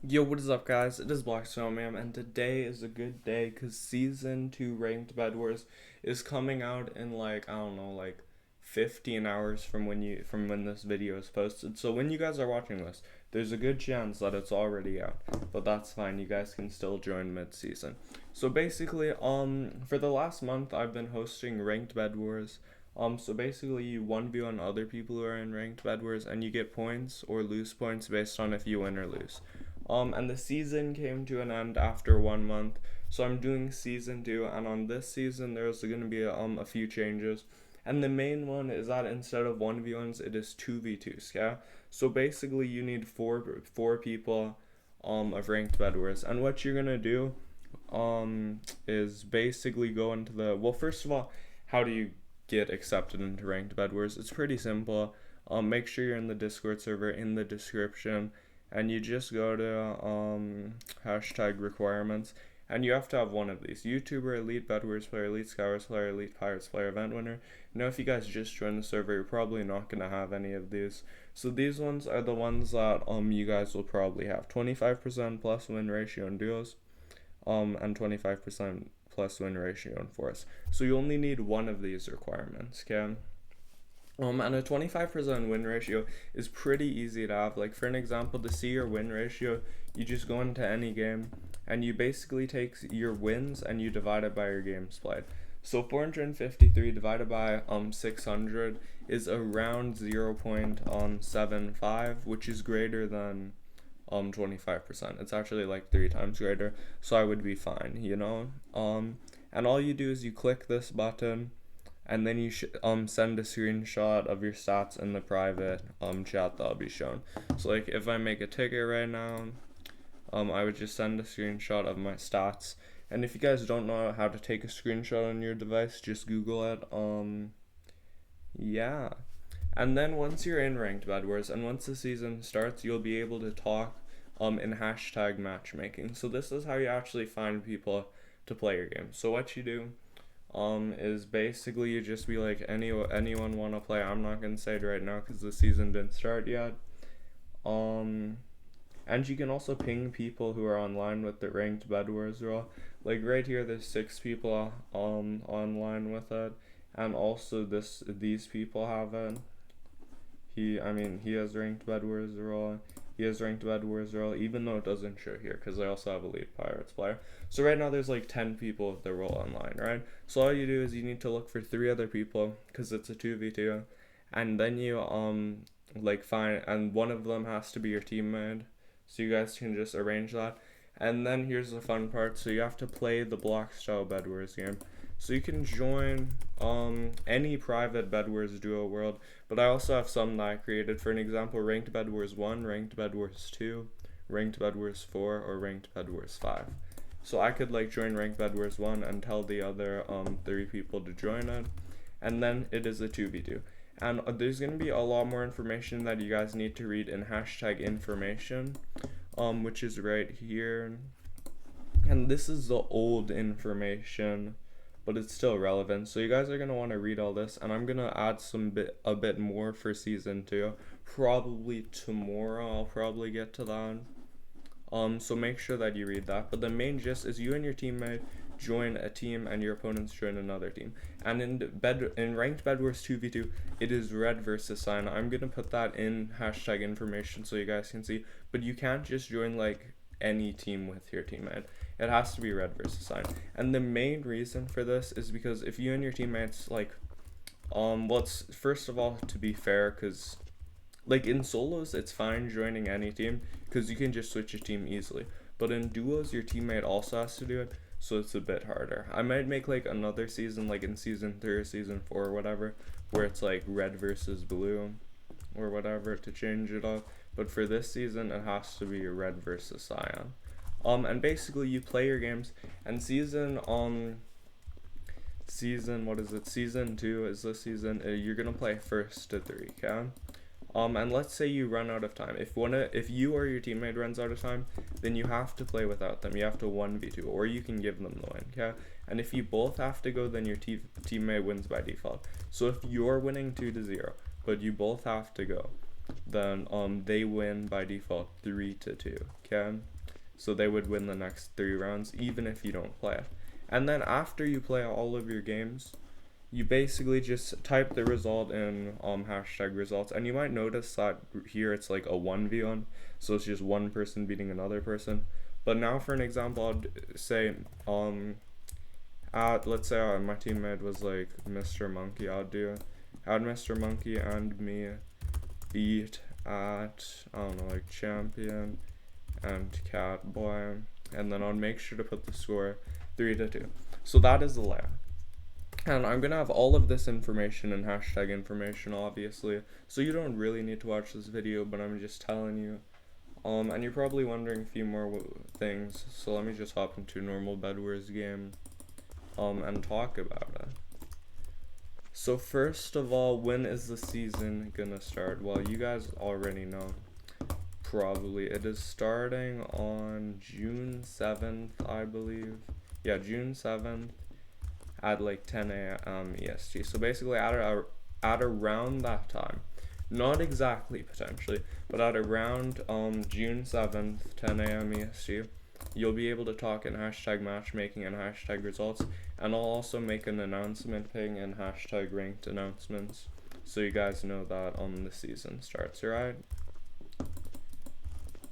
Yo, what is up, guys? It is Black Snowman, and today is a good day because Season 2 Ranked BEDWARS is coming out in like, I don't know, like 15 hours from when this video is posted. So when you guys are watching this, there's a good chance that it's already out, but that's fine. You guys can still join mid-season. So basically, for the last month, I've been hosting Ranked BEDWARS. So basically, you 1v1 other people who are in Ranked BEDWARS, and you get points or lose points based on if you win or lose. And the season came to an end after 1 month, so I'm doing season 2. And on this season, there's going to be a few changes. And the main one is that instead of 1v1s, it is 2v2s, yeah? So basically, you need four people of ranked bedwars. And what you're going to do is basically go into the. Well, first of all, how do you get accepted into ranked bedwars? It's pretty simple. Make sure you're in the Discord server in the description, and you just go to hashtag requirements, and you have to have one of these: YouTuber, Elite Bedwars player, Elite Scours player, Elite Pirates player, Event winner. Now, if you guys just joined the server, you're probably not gonna have any of these. So these ones are the ones that you guys will probably have: 25% plus win ratio in duos, and 25% plus win ratio in force. So you only need one of these requirements, okay? And a 25% win ratio is pretty easy to have. Like, for an example, to see your win ratio, you just go into any game and you basically take your wins and you divide it by your games played. So 453 divided by 600 is around 0.75, which is greater than 25%. It's actually like 3 times greater, so I would be fine, you know? And all you do is you click this button, and then you send a screenshot of your stats in the private chat that'll be shown. So like, if I make a ticket right now, I would just send a screenshot of my stats. And if you guys don't know how to take a screenshot on your device, just Google it. Yeah. And then once you're in ranked bedwars and once the season starts, you'll be able to talk in hashtag matchmaking. So this is how you actually find people to play your game. So what you do is basically you just be like, anyone want to play? I'm not gonna say it right now because the season didn't start yet. And you can also ping people who are online with the ranked bedwars role. Like right here, there's 6 people online with it, and also these people have it. He has ranked bedwars role. He has ranked bedwars role, even though it doesn't show here because I also have Elite Pirates player. So right now there's like 10 people with the role online, right? So all you do is you need to look for 3 other people because it's a 2v2, and then you like find, and one of them has to be your teammate. So you guys can just arrange that. And then here's the fun part. So you have to play the block style bedwars game. So you can join any private bedwars duo world, but I also have some that I created. For an example, ranked bedwars 1, ranked bedwars 2, ranked bedwars 4, or ranked bedwars 5. So I could like join ranked bedwars 1 and tell the other 3 people to join it, and then it is a 2v2. And there's going to be a lot more information that you guys need to read in hashtag information, which is right here. And this is the old information, but it's still relevant. So you guys are going to want to read all this, and I'm going to add a bit more for season 2. Probably tomorrow I'll probably get to that. So make sure that you read that. But the main gist is you and your teammate join a team and your opponents join another team. And in ranked bedwars 2v2, it is red versus cyan. I'm gonna put that in hashtag information so you guys can see, but you can't just join like any team with your teammate. It has to be red versus cyan. And the main reason for this is because if you and your teammates like let's first of all, to be fair, because like in solos it's fine joining any team because you can just switch a team easily, but in duos your teammate also has to do it, so it's a bit harder. I might make like another season, like in season 3 or season 4 or whatever, where it's like red versus blue or whatever to change it up, but for this season it has to be red versus cyan. And basically you play your games, and season what is it, season 2 is this season, you're gonna play first to 3, okay? And let's say you run out of time. If you or your teammate runs out of time, then you have to play without them. You have to 1v2, or you can give them the win, okay? And if you both have to go, then your teammate wins by default. So if you're winning 2-0, but you both have to go, then they win by default 3-2, okay? so they would win the next 3 rounds even if you don't play it. And then after you play all of your games, you basically just type the result in hashtag results, and you might notice that here it's like a 1v1, so it's just one person beating another person. But now for an example, I'd say let's say my teammate was like Mr. Monkey. Had Mr. Monkey and me beat at, I don't know, like champion and Catboy, and then I'll make sure to put the score 3-2. So that is the layout. And I'm gonna have all of this information in hashtag information, obviously, so you don't really need to watch this video, but I'm just telling you. And you're probably wondering a few more things, so let me just hop into normal BEDWARS game and talk about it. So first of all, when is the season gonna start? Well, you guys already know. Probably. It is starting on June 7th, I believe. Yeah, June 7th at like 10 a.m. EST. So basically at around that time. Not exactly, potentially, but at around June 7th, 10 a.m. EST, you'll be able to talk in hashtag matchmaking and hashtag results, and I'll also make an announcement ping in hashtag ranked announcements, so you guys know that the season starts, right?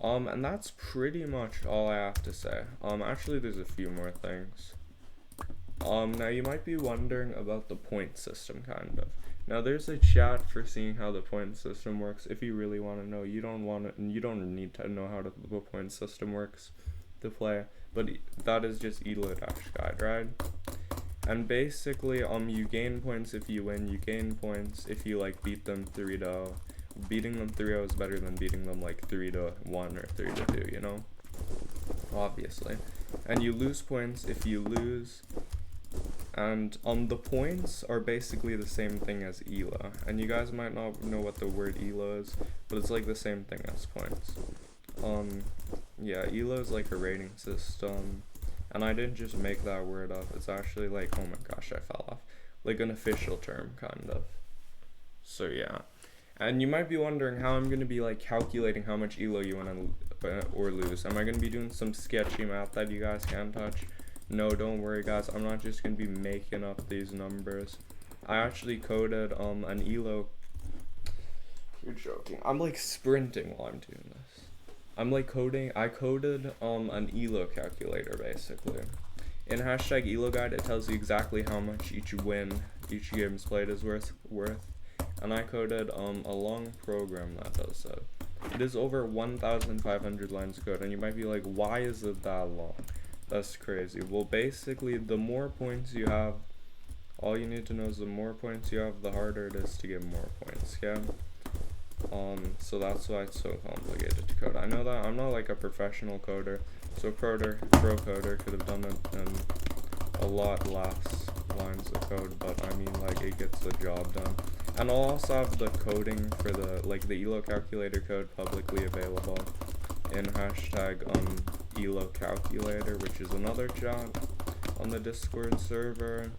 And that's pretty much all I have to say. Actually, there's a few more things. Now you might be wondering about the point system, kind of. Now there's a chat for seeing how the point system works. If you really want to know, you don't need to know how the point system works to play, but that is just elo-guide, right? And basically, you gain points if you win. You gain points if you like beat them 3-0. Beating them 3-0 is better than beating them like 3-1 or 3-2, you know? Obviously. And you lose points if you lose. And the points are basically the same thing as elo, and you guys might not know what the word elo is, but it's like the same thing as points. Yeah, elo is like a rating system, and I didn't just make that word up. It's actually like, oh my gosh, I fell off, like an official term, kind of. So yeah, and you might be wondering how I'm gonna be like calculating how much elo you win or lose. Am I gonna be doing some sketchy math that you guys can't touch? No, don't worry guys, I'm not just gonna be making up these numbers. I actually coded an elo. You're joking. I'm like sprinting while I'm doing this. I'm like I coded an elo calculator basically. In hashtag elo guide, it tells you exactly how much each game's played is worth. And I coded a long program that does that. It is over 1,500 lines of code, and you might be like, why is it that long? That's crazy. Well, basically, the more points you have, all you need to know is the more points you have, the harder it is to get more points, yeah? So that's why it's so complicated to code. I know that I'm not like a professional coder, so pro coder could have done it in a lot less lines of code, but I mean, like, it gets the job done. And I'll also have the coding for the elo calculator code publicly available in hashtag elo calculator, which is another chat on the Discord server.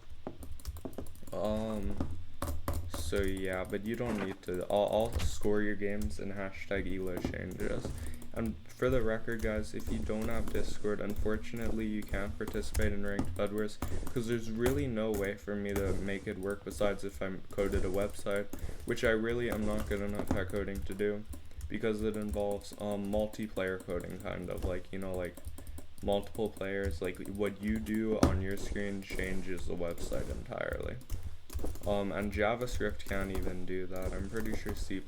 So yeah, but you don't need to. I'll score your games in hashtag elo changes. And for the record, guys, if you don't have Discord, unfortunately you can't participate in ranked BEDWARS, because there's really no way for me to make it work besides if I coded a website, which I really am not good enough at coding to do, because it involves multiplayer coding, kind of like, you know, like multiple players. Like what you do on your screen changes the website entirely. And JavaScript can't even do that. I'm pretty sure C++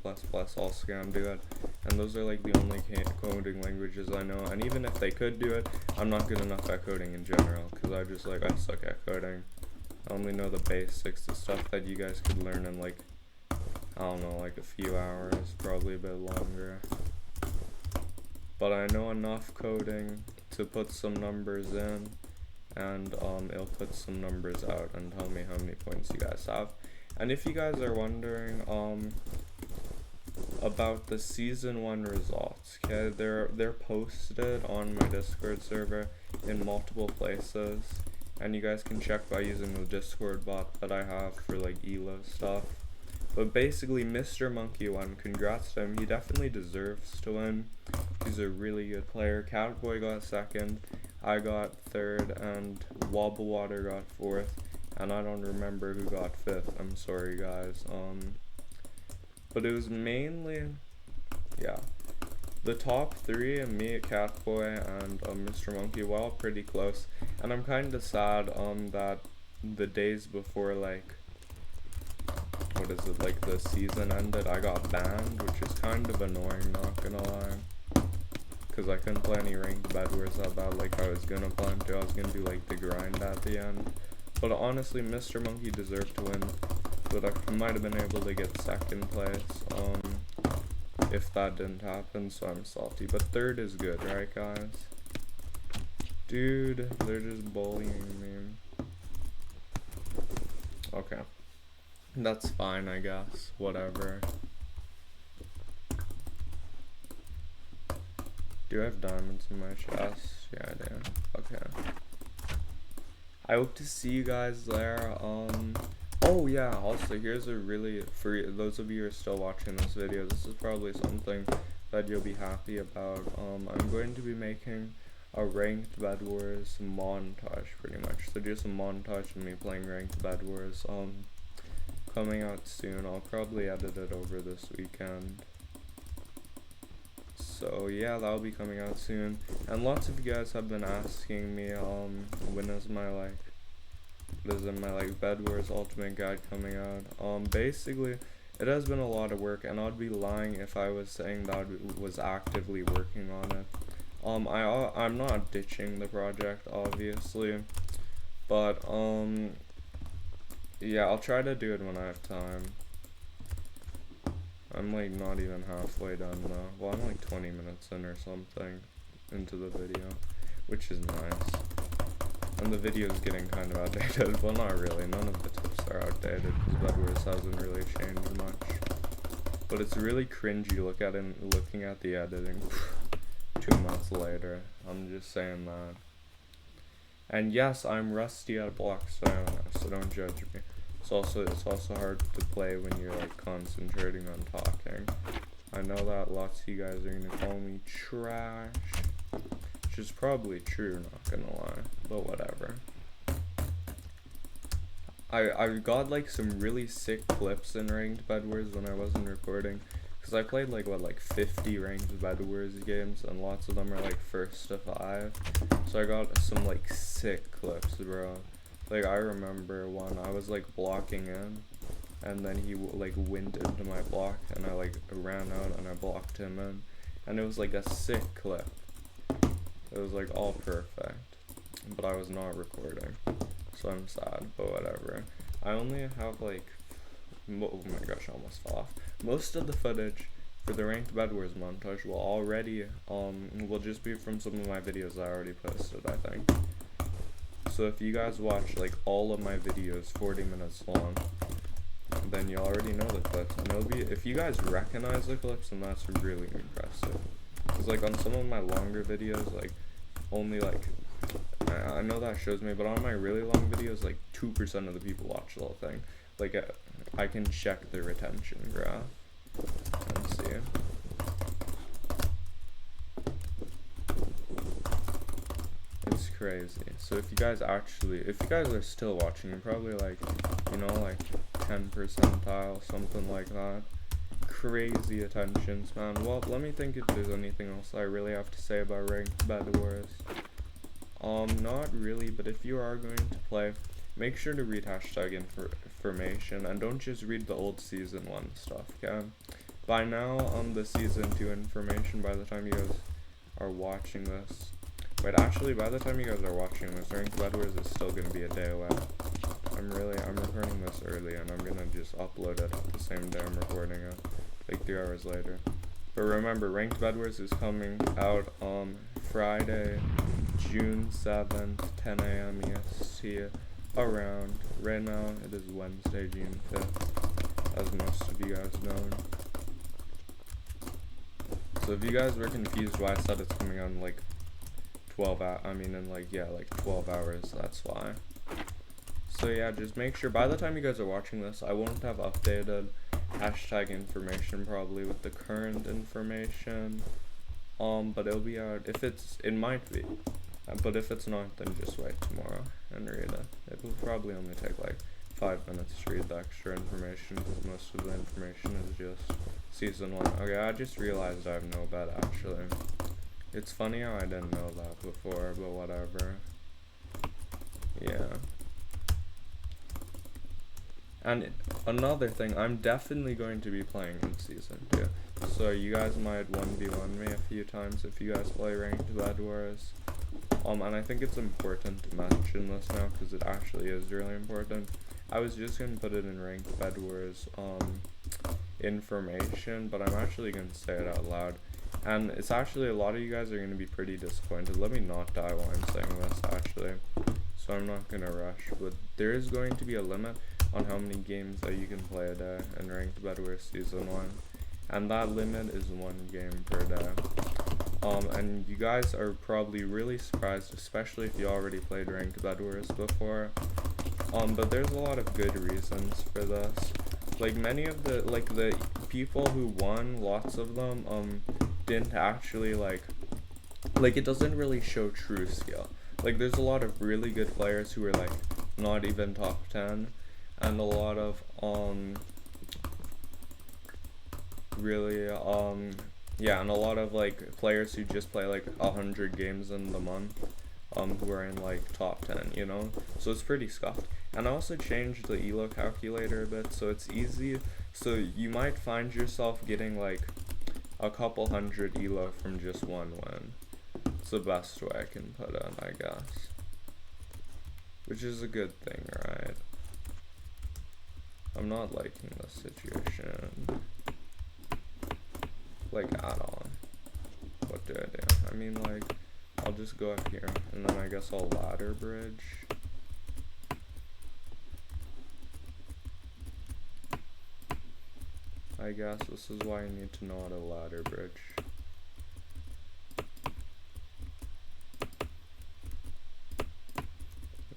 also can't do it, and those are like the only coding languages I know. And even if they could do it, I'm not good enough at coding in general, because I suck at coding. I only know the basics, the stuff that you guys could learn in like, I don't know, like a few hours, probably a bit longer. But I know enough coding to put some numbers in, and it'll put some numbers out and tell me how many points you guys have. And if you guys are wondering about the season 1 results, okay, they're posted on my Discord server in multiple places, and you guys can check by using the Discord bot that I have for like elo stuff. But basically, Mr. Monkey won. Congrats to him. He definitely deserves to win. He's a really good player. Catboy got second, I got third, and Wobble Water got fourth. And I don't remember who got fifth. I'm sorry, guys. But it was mainly, yeah, the top three, me, Catboy, and Mr. Monkey were all pretty close. And I'm kind of sad that the days before, like, what is it, like the season ended, I got banned, which is kind of annoying, not gonna lie. Because I couldn't play any ranked BEDWARS that bad like I was gonna plan to. I was gonna do like the grind at the end. But honestly, Mr. Monkey deserved to win. But I might have been able to get second place if that didn't happen, so I'm salty. But third is good, right guys? Dude, they're just bullying me. Okay. That's fine, I guess. Whatever. Do I have diamonds in my chest? Yeah, I do. Okay. I hope to see you guys there. Oh yeah, also here's a really, for those of you who are still watching this video, this is probably something that you'll be happy about. I'm going to be making a ranked BEDWARS montage, pretty much. So just a montage of me playing ranked BEDWARS, coming out soon. I'll probably edit it over this weekend. So yeah, that'll be coming out soon. And lots of you guys have been asking me, when is my like BEDWARS Ultimate Guide coming out? Basically, it has been a lot of work, and I'd be lying if I was saying that I was actively working on it. I'm not ditching the project, obviously, but yeah, I'll try to do it when I have time. I'm like not even halfway done though. Well, I'm like 20 minutes in or something into the video, which is nice. And the video is getting kind of outdated. Well, not really. None of the tips are outdated because BEDWARS hasn't really changed much. But it's really cringy looking at the editing 2 months later. I'm just saying that. And yes, I'm rusty at blocks, so don't judge me. It's also hard to play when you're like concentrating on talking. I know that lots of you guys are gonna call me trash, which is probably true, not gonna lie, but whatever. I got like some really sick clips in ranked BEDWARS when I wasn't recording, because I played like 50 ranked BEDWARS games, and lots of them are like 1st to 5. So I got some like sick clips, bro. Like, I remember one, I was, like, blocking in, and then he, like, went into my block, and I, like, ran out, and I blocked him in, and it was, like, a sick clip. It was, like, all perfect, but I was not recording, so I'm sad, but whatever. I only have, like, oh my gosh, I almost fell off. Most of the footage for the ranked BEDWARS montage will already, will just be from some of my videos I already posted, I think. So if you guys watch like all of my videos 40 minutes long, then you already know the clips, and it'll be, if you guys recognize the clips, then that's really impressive. Because like on some of my longer videos, like only like, I know that shows me, but on my really long videos, like 2% of the people watch the whole thing. Like I can check the retention graph and see. It's crazy. So if you guys are still watching, you're probably like, you know, like 10 percentile, something like that. Crazy attentions, man. Well, let me think if there's anything else I really have to say about ranked BEDWARS. Not really, but if you are going to play, make sure to read hashtag information, and don't just read the old season 1 stuff, okay? By now, the season 2 information, by the time you guys are watching this, wait, actually, by the time you guys are watching this, ranked BEDWARS is still gonna be a day away. I'm recording this early, and I'm gonna just upload it the same day I'm recording it, like 3 hours later. But remember, ranked BEDWARS is coming out on Friday, June 7th, 10 a.m. EST, around. Right now, it is Wednesday, June 5th, as most of you guys know. So if you guys were confused why I said it's coming out in like 12 hours, that's why. So yeah, just make sure by the time you guys are watching this, I won't have updated hashtag information probably with the current information. But it'll be out if it might be. But if it's not, then just wait tomorrow and read it. It will probably only take like 5 minutes to read the extra information because most of the information is just season 1. Okay, I just realized I have no bed actually. It's funny how I didn't know that before, but whatever. Yeah. And another thing, I'm definitely going to be playing in season 2. So you guys might 1v1 me a few times if you guys play ranked BEDWARS. And I think it's important to mention this now because it actually is really important. I was just going to put it in ranked BEDWARS information, but I'm actually going to say it out loud. And it's actually, a lot of you guys are going to be pretty disappointed. Let me not die while I'm saying this actually. So I'm not going to rush, but there is going to be a limit on how many games that you can play a day in ranked BEDWARS season 1. And that limit is 1 game per day. And you guys are probably really surprised, especially if you already played ranked BEDWARS before. But there's a lot of good reasons for this. Like many of the people who won, lots of them didn't actually like it doesn't really show true skill. Like there's a lot of really good players who are like not even top 10, and a lot of yeah, and a lot of like players who just play like 100 games in the month who are in like top 10, you know, so it's pretty scuffed. And I also changed the elo calculator a bit, so it's easy, so you might find yourself getting like a couple hundred elo from just one win. It's the best way I can put it, I guess, which is a good thing, right? I'm not liking this situation, like at all. What do I do? I mean, like, I'll just go up here, and then I guess I'll ladder bridge. I guess this is why you need to know how to ladder bridge.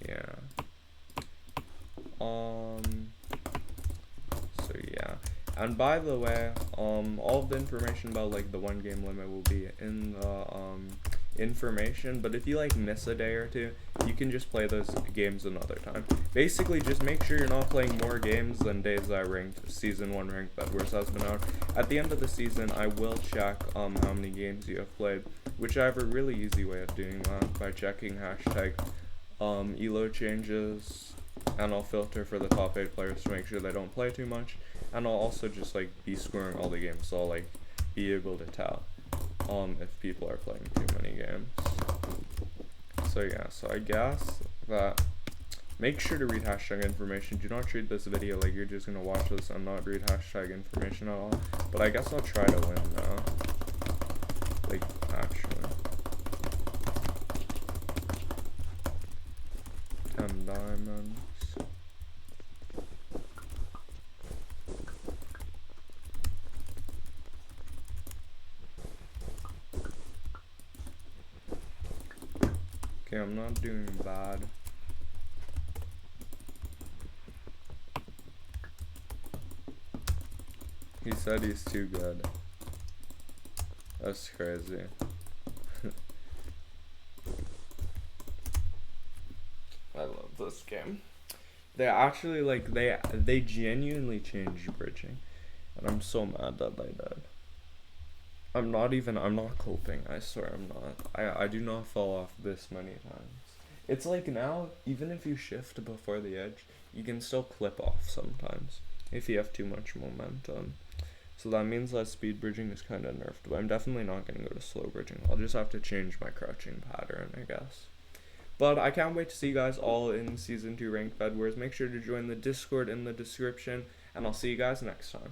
Yeah. So yeah. And by the way, all of the information about like the 1 game limit will be in the information, but if you like miss a day or two, you can just play those games another time. Basically, just make sure you're not playing more games than days that ranked season 1 ranked BEDWARS has been out. At the end of the season, I will check how many games you have played, which I have a really easy way of doing that by checking hashtag elo changes, and I'll filter for the top 8 players to make sure they don't play too much, and I'll also just like be scoring all the games, so I'll like be able to tell if people are playing too many games. So yeah, so I guess that make sure to read hashtag information. Do not treat this video like you're just gonna watch this and not read hashtag information at all, but I guess I'll try to win now, like actually. 10 diamonds. Okay, I'm not doing bad. He said he's too good. That's crazy. I love this game. They actually like they genuinely changed bridging, and I'm so mad that they did. I'm not coping, I swear I'm not. I do not fall off this many times. It's like now, even if you shift before the edge, you can still clip off sometimes if you have too much momentum. So that means that speed bridging is kind of nerfed, but I'm definitely not going to go to slow bridging. I'll just have to change my crouching pattern, I guess. But I can't wait to see you guys all in Season 2 Ranked BEDWARS. Make sure to join the Discord in the description, and I'll see you guys next time.